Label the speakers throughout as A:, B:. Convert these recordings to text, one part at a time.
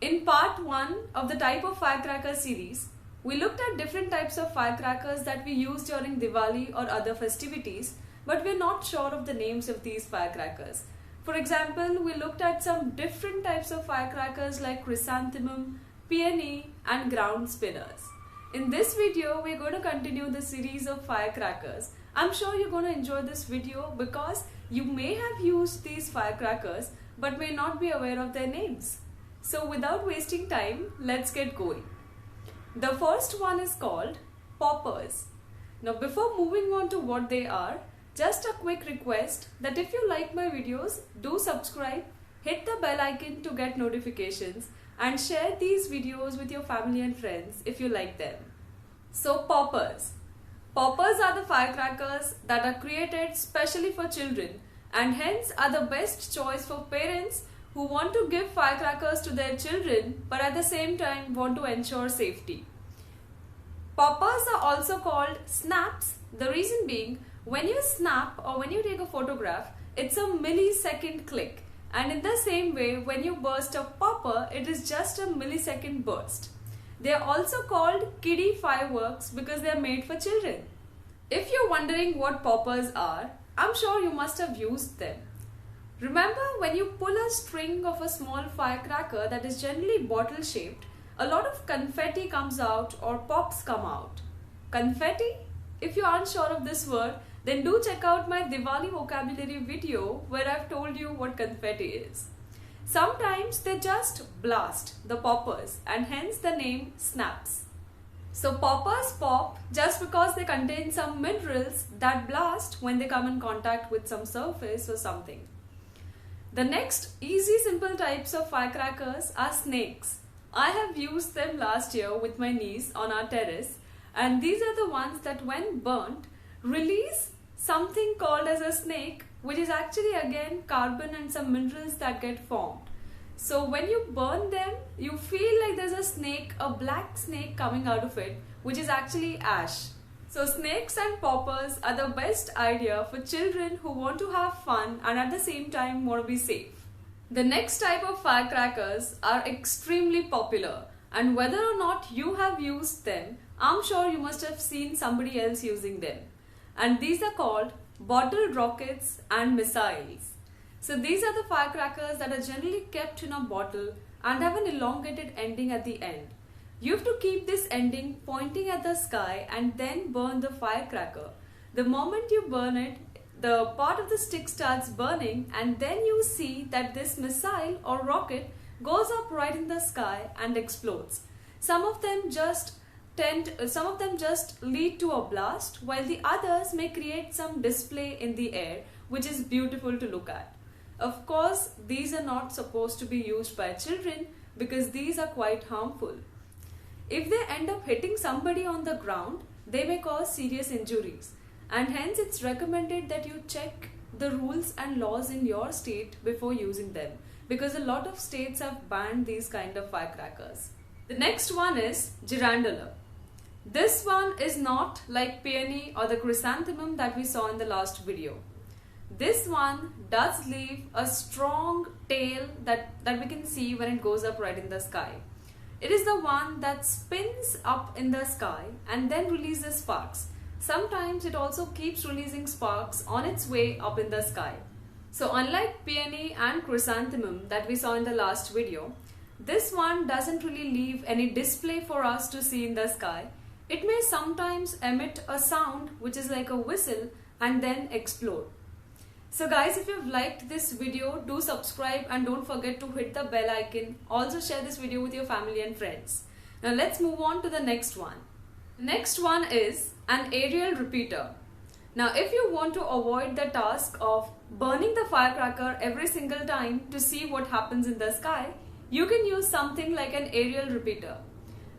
A: In part 1 of the type of firecracker series, we looked at different types of firecrackers that we use during Diwali or other festivities, but we're not sure of the names of these firecrackers. For example, we looked at some different types of firecrackers like chrysanthemum, peony and ground spinners. In this video, we're going to continue the series of firecrackers. I'm sure you're going to enjoy this video because you may have used these firecrackers but may not be aware of their names. So without wasting time, let's get going. The first one is called poppers. Now before moving on to what they are, just a quick request that if you like my videos, do subscribe, hit the bell icon to get notifications and share these videos with your family and friends if you like them. So poppers. Poppers are the firecrackers that are created specially for children and hence are the best choice for parents who want to give firecrackers to their children but at the same time want to ensure safety. Poppers are also called snaps, the reason being when you snap or when you take a photograph, it's a millisecond click, and in the same way when you burst a popper, it is just a millisecond burst. They are also called kiddie fireworks because they are made for children. If you're wondering what poppers are, I'm sure you must have used them. Remember when you pull a string of a small firecracker that is generally bottle shaped, a lot of confetti comes out or pops come out. Confetti? If you aren't sure of this word, then do check out my Diwali vocabulary video where I've told you what confetti is. Sometimes they just blast, the poppers, and hence the name snaps. So poppers pop just because they contain some minerals that blast when they come in contact with some surface or something. The next easy simple types of firecrackers are snakes. I have used them last year with my niece on our terrace, and these are the ones that when burnt release something called as a snake, which is actually again carbon and some minerals that get formed. So when you burn them, you feel like there's a snake, a black snake coming out of it, which is actually ash. So snakes and poppers are the best idea for children who want to have fun and at the same time want to be safe. The next type of firecrackers are extremely popular, and whether or not you have used them, I'm sure you must have seen somebody else using them. And these are called bottle rockets and missiles. So these are the firecrackers that are generally kept in a bottle and have an elongated ending at the end. You have to keep this ending pointing at the sky and then burn the firecracker. The moment you burn it, the part of the stick starts burning and then you see that this missile or rocket goes up right in the sky and explodes. Some of them just lead to a blast, while the others may create some display in the air, which is beautiful to look at. Of course, these are not supposed to be used by children because these are quite harmful. If they end up hitting somebody on the ground, they may cause serious injuries, and hence it's recommended that you check the rules and laws in your state before using them, because a lot of states have banned these kind of firecrackers. The next one is girandula. This one is not like peony or the chrysanthemum that we saw in the last video. This one does leave a strong tail that we can see when it goes up right in the sky. It is the one that spins up in the sky and then releases sparks. Sometimes it also keeps releasing sparks on its way up in the sky. So unlike peony and chrysanthemum that we saw in the last video, this one doesn't really leave any display for us to see in the sky. It may sometimes emit a sound which is like a whistle and then explode. So guys, if you've liked this video, do subscribe and don't forget to hit the bell icon. Also share this video with your family and friends. Now let's move on to the next one. The next one is an aerial repeater. Now if you want to avoid the task of burning the firecracker every single time to see what happens in the sky, you can use something like an aerial repeater.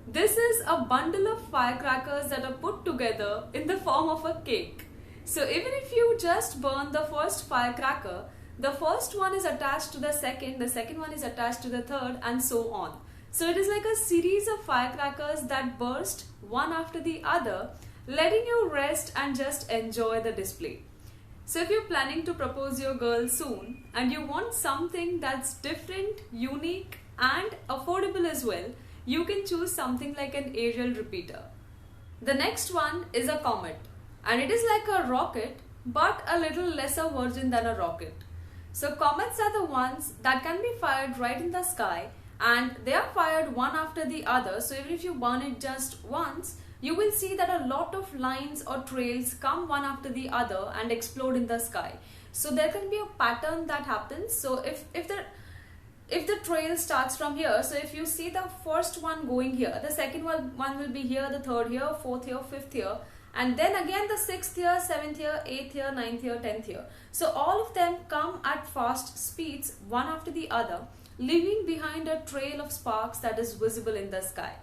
A: This is a bundle of firecrackers that are put together in the form of a cake. So even if you just burn the first firecracker, the first one is attached to the second one is attached to the third, and so on. So it is like a series of firecrackers that burst one after the other, letting you rest and just enjoy the display. So if you're planning to propose your girl soon and you want something that's different, unique and affordable well, you can choose something like an aerial repeater. The next one is a comet, and it is like a rocket but a little lesser version than a rocket. So comets are the ones that can be fired right in the sky, and they are fired one after the other. So even if you burn it just once, you will see that a lot of lines or trails come one after the other and explode in the sky. So there can be a pattern that happens. So if the trail starts from here, so if you see the first one going here, the second one will be here, the third here, fourth here, fifth here, and then again the sixth here, seventh here, eighth here, ninth here, 10th here. So all of them come at fast speeds one after the other, leaving behind a trail of sparks that is visible in the sky.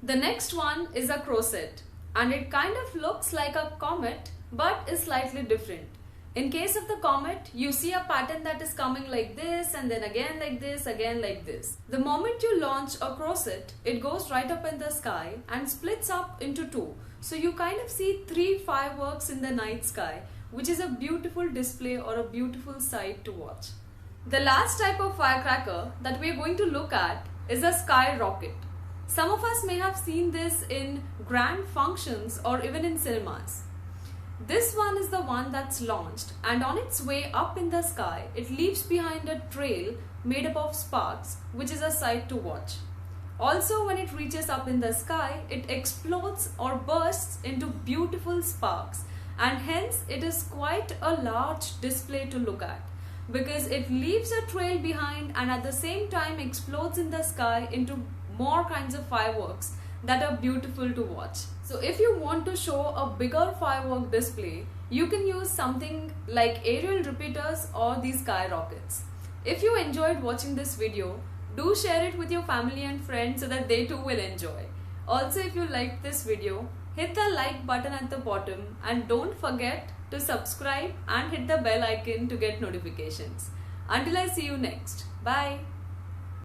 A: The next one is a crowset, and it kind of looks like a comet but is slightly different. In case of the comet, you see a pattern that is coming like this, and then again like this, again like this. The moment you launch a crowset, it goes right up in the sky and splits up into two. So you kind of see 3 fireworks in the night sky, which is a beautiful display or a beautiful sight to watch. The last type of firecracker that we are going to look at is a sky rocket. Some of us may have seen this in grand functions or even in cinemas. This one is the one that's launched, and on its way up in the sky, it leaves behind a trail made up of sparks, which is a sight to watch. Also, when it reaches up in the sky, it explodes or bursts into beautiful sparks, and hence it is quite a large display to look at, because it leaves a trail behind and at the same time explodes in the sky into more kinds of fireworks that are beautiful to watch. So if you want to show a bigger firework display, you can use something like aerial repeaters or these sky rockets. If you enjoyed watching this video, do share it with your family and friends so that they too will enjoy. Also, if you liked this video, hit the like button at the bottom, and don't forget to subscribe and hit the bell icon to get notifications. Until I see you next. Bye.